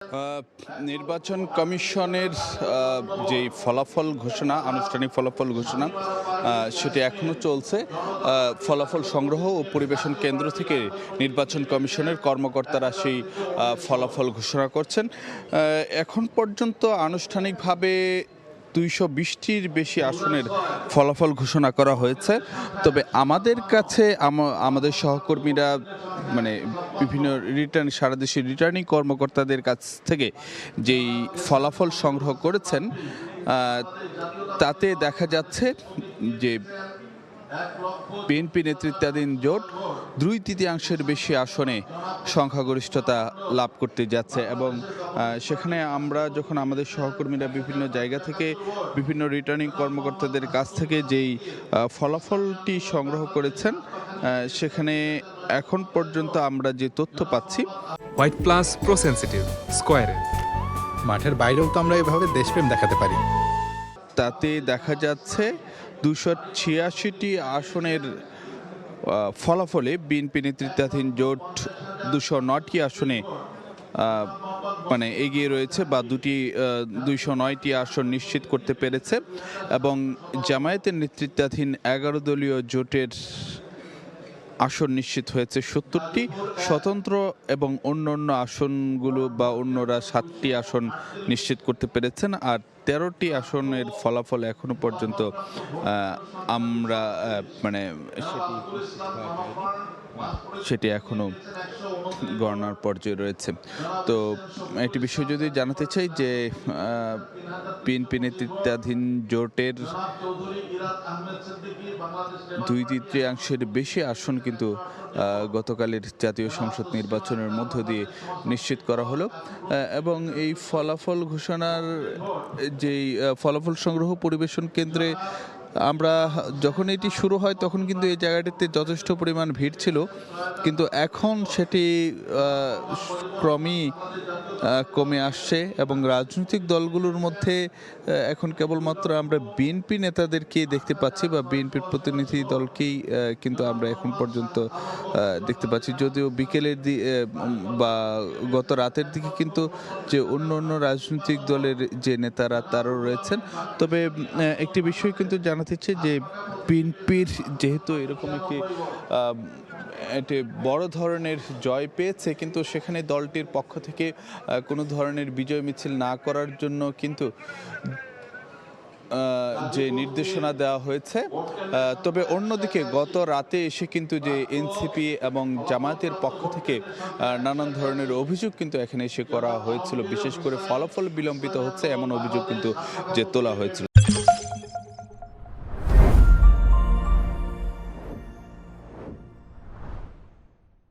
আহ, নির্বাচন কমিশনের যে ফলাফল ঘোষণা, আনুষ্ঠানিক ফলাফল ঘোষণা, সেটি এখনো চলছে। ফলাফল সংগ্রহ ও পরিবেশন কেন্দ্র থেকে নির্বাচন কমিশনের কর্মকর্তারা সেই ফলাফল ঘোষণা করছেন। এখন পর্যন্ত আনুষ্ঠানিকভাবে 220টির বেশি আসনের ফলাফল ঘোষণা করা হয়েছে। তবে আমাদের কাছে আমাদের সহকর্মীরা মানে বিভিন্ন সারা দেশের রিটার্নিং কর্মকর্তাদের কাছ থেকে যেই ফলাফল সংগ্রহ করেছেন, তাতে দেখা যাচ্ছে যে বিএনপি নেতৃত্বাধীন জোট 2/3 বেশি আসনে সংখ্যাগরিষ্ঠতা লাভ করতে যাচ্ছে। এবং সেখানে আমরা যখন আমাদের সহকর্মীরা বিভিন্ন জায়গা থেকে বিভিন্ন রিটার্নিং কর্মকর্তাদের কাছ থেকে যেই ফলাফলটি সংগ্রহ করেছেন, সেখানে এখন পর্যন্ত আমরা যে তথ্য পাচ্ছি, হোয়াইট প্লাস প্রো সেনসিটিভ স্কয়ারে মাঠের বাইরেও তো আমরা এভাবে দেশপ্রেম দেখাতে পারি। তাতে দেখা যাচ্ছে 286টি আসনের ফলাফলে বিএনপি নেতৃত্বাধীন জোট 209টি আসনে মানে এগিয়ে রয়েছে, বা 209টি আসন নিশ্চিত করতে পেরেছে। এবং জামায়াতের নেতৃত্বাধীন 11 দলীয় জোটের আসন নিশ্চিত হয়েছে 70টি। স্বতন্ত্র এবং অন্য আসনগুলো বা অন্যরা 7টি আসন নিশ্চিত করতে পেরেছেন। আর 13টি আসনের ফলাফল এখনো পর্যন্ত আমরা সেটি এখনো গণনার পর্যায়ে রয়েছে। তো একটি বিষয় যদি জানাতে চাই যে বিএনপি নেতৃত্বাধীন জোটের 2/3 বেশি আসন কিন্তু গতকালের জাতীয় সংসদ নির্বাচনের মধ্য দিয়ে নিশ্চিত করা হলো। এবং এই ফলাফল ঘোষণার যেই ফলাফল সংগ্রহ পরিবেশন কেন্দ্রে আমরা যখন এটি শুরু হয় তখন কিন্তু এই জায়গাটিতে যথেষ্ট পরিমাণ ভিড় ছিল, কিন্তু এখন সেটি ক্রমেই কমে আসছে। এবং রাজনৈতিক দলগুলোর মধ্যে এখন কেবলমাত্র আমরা বিএনপি নেতাদেরকেই দেখতে পাচ্ছি, বা বিএনপির প্রতিনিধি দলকেই কিন্তু আমরা এখন পর্যন্ত দেখতে পাচ্ছি। যদিও বিকেলের বা গত রাতের দিকে কিন্তু যে অন্য রাজনৈতিক দলের যে নেতারা তারাও রয়েছেন। তবে একটি বিষয় কিন্তু জানাতে চাই যে বিএনপির যেহেতু এরকম একটি বড় ধরনের জয় পেয়েছে, কিন্তু সেখানে দলটির পক্ষ থেকে কোনো ধরনের বিজয় মিছিল না করার জন্য কিন্তু যে নির্দেশনা দেওয়া হয়েছে। তবে অন্যদিকে গত রাতে এসে কিন্তু যে এনসিপি এবং জামায়াতের পক্ষ থেকে নানান ধরনের অভিযোগ কিন্তু এখানে এসে করা হয়েছিল, বিশেষ করে ফলাফল বিলম্বিত হচ্ছে এমন অভিযোগ কিন্তু যে তোলা হয়েছিল।